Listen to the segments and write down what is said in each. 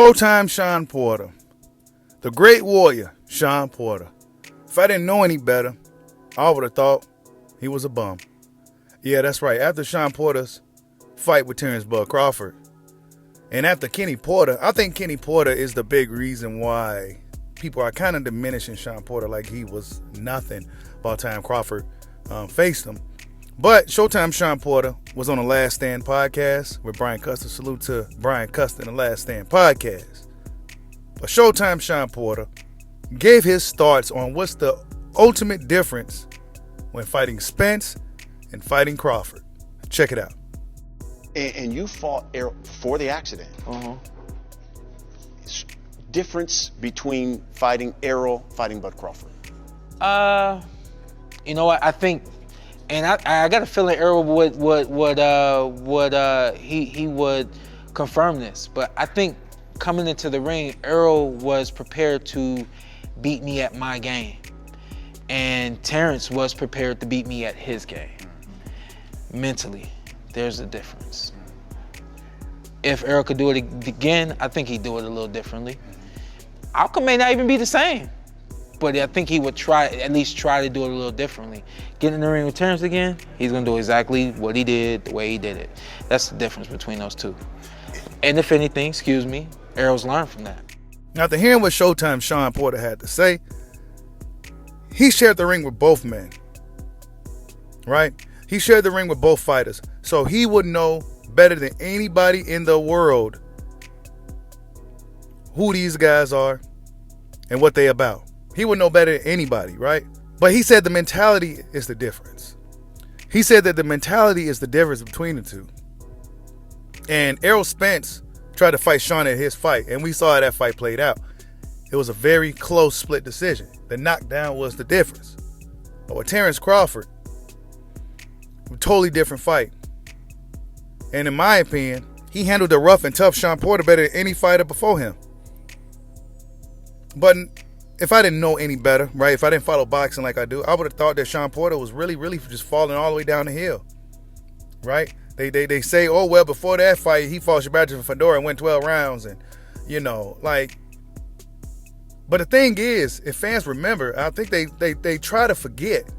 Showtime Shawn Porter. The great warrior, Shawn Porter. If I didn't know any better, I would have thought he was a bum. Yeah, that's right. After Shawn Porter's fight with Terence Crawford, and after Kenny Porter, I think Kenny Porter is the big reason why people are kind of diminishing Shawn Porter like he was nothing by the time Crawford faced him. But Showtime Shawn Porter was on the Last Stand podcast with Brian Custer. Salute to Brian Custer and the Last Stand podcast. But Showtime Shawn Porter gave his thoughts on what's the ultimate difference when fighting Spence and fighting Crawford. Check it out. And you fought Errol before the accident. Difference between fighting Errol, fighting Bud Crawford? You know what? I think, and I got a feeling Errol would confirm this. But I think coming into the ring, Errol was prepared to beat me at my game, and Terence was prepared to beat me at his game. Mentally, there's a difference. If Errol could do it again, I think he'd do it a little differently. Outcome may not even be the same, but I think he would at least try to do it a little differently. Get in the ring with Terence again, he's gonna do exactly what he did, the way he did it. That's the difference between those two. And if anything, Errol's learned from that. After hearing what Showtime Shawn Porter had to say, he shared the ring with both men, right? He shared the ring with both fighters, so he would know better than anybody in the world who these guys are and what they about. He would know better than anybody, right? But he said the mentality is the difference. He said that the mentality is the difference between the two. And Errol Spence tried to fight Shawn at his fight, and we saw how that fight played out. It was a very close split decision. The knockdown was the difference. But with Terence Crawford, a totally different fight. And in my opinion, he handled the rough and tough Shawn Porter better than any fighter before him. But if I didn't know any better, right, if I didn't follow boxing like I do, I would have thought that Shawn Porter was really just falling all the way down the hill, right? They say, oh, well, before that fight, he fought Sebastian Fedora and went 12 rounds. And, but the thing is, if fans remember, I think they try to forget,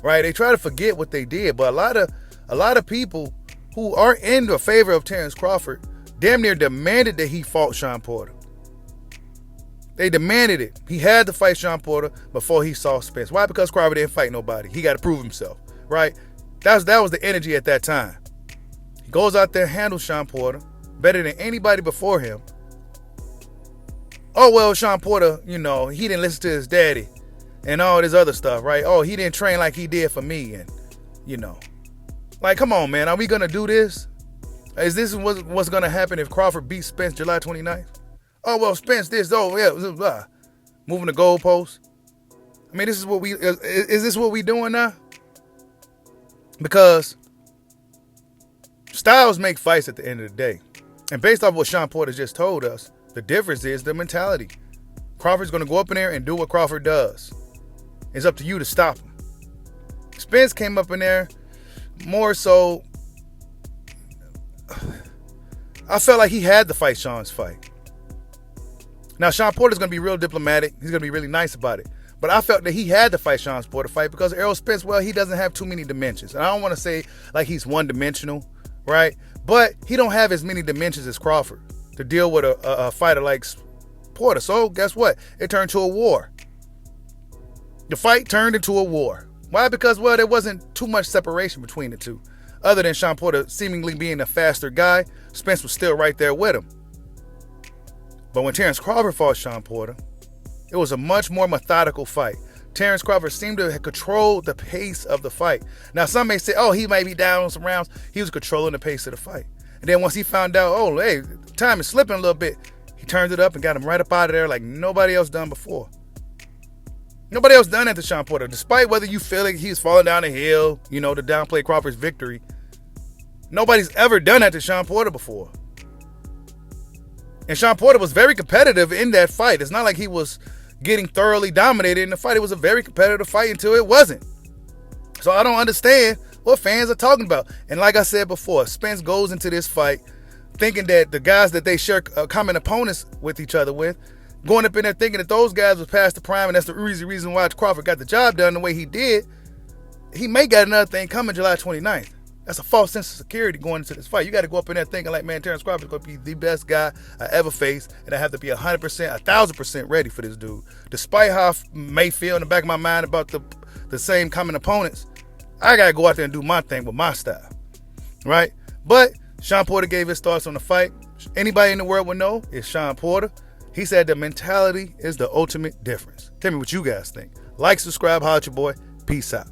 right? They try to forget what they did. But a lot of people who are in the favor of Terence Crawford damn near demanded that he fought Shawn Porter. They demanded it. He had to fight Shawn Porter before he saw Spence. Why? Because Crawford didn't fight nobody. He got to prove himself, right? That was the energy at that time. He goes out there, handles Shawn Porter better than anybody before him. Oh, well, Shawn Porter, he didn't listen to his daddy and all this other stuff, right? Oh, he didn't train like he did for me. And, like, come on, man. Are we going to do this? Is this what's going to happen if Crawford beats Spence July 29th? Oh, well, Spence this, moving the goalposts. I mean, is this what we doing now? Because styles make fights at the end of the day. And based off what Shawn Porter just told us, the difference is the mentality. Crawford's going to go up in there and do what Crawford does. It's up to you to stop him. Spence came up in there more so, I felt like he had to fight Shawn's fight. Now, Shawn Porter's going to be real diplomatic. He's going to be really nice about it. But I felt that he had to fight Shawn Porter fight because Errol Spence, well, he doesn't have too many dimensions. And I don't want to say like he's one-dimensional, right? But he don't have as many dimensions as Crawford to deal with a fighter like Porter. So guess what? It turned to a war. The fight turned into a war. Why? Because, well, there wasn't too much separation between the two. Other than Shawn Porter seemingly being a faster guy, Spence was still right there with him. But when Terence Crawford fought Shawn Porter, it was a much more methodical fight. Terence Crawford seemed to have controlled the pace of the fight. Now, some may say, oh, he might be down on some rounds. He was controlling the pace of the fight. And then once he found out, oh, hey, time is slipping a little bit, he turned it up and got him right up out of there like nobody else done before. Nobody else done that to Shawn Porter. Despite whether you feel like he's falling down the hill, to downplay Crawford's victory, nobody's ever done that to Shawn Porter before. And Shawn Porter was very competitive in that fight. It's not like he was getting thoroughly dominated in the fight. It was a very competitive fight until it wasn't. So I don't understand what fans are talking about. And like I said before, Spence goes into this fight thinking that the guys that they share common opponents with each other with, going up in there thinking that those guys was past the prime, and that's the reason why Crawford got the job done the way he did. He may got another thing coming July 29th. That's a false sense of security going into this fight. You got to go up in there thinking like, man, Terence Crawford is going to be the best guy I ever faced, and I have to be 100%, 1,000% ready for this dude. Despite how I may feel in the back of my mind about the same common opponents, I got to go out there and do my thing with my style, right? But Shawn Porter gave his thoughts on the fight. Anybody in the world would know it's Shawn Porter. He said the mentality is the ultimate difference. Tell me what you guys think. Like, subscribe, holler at your boy. Peace out.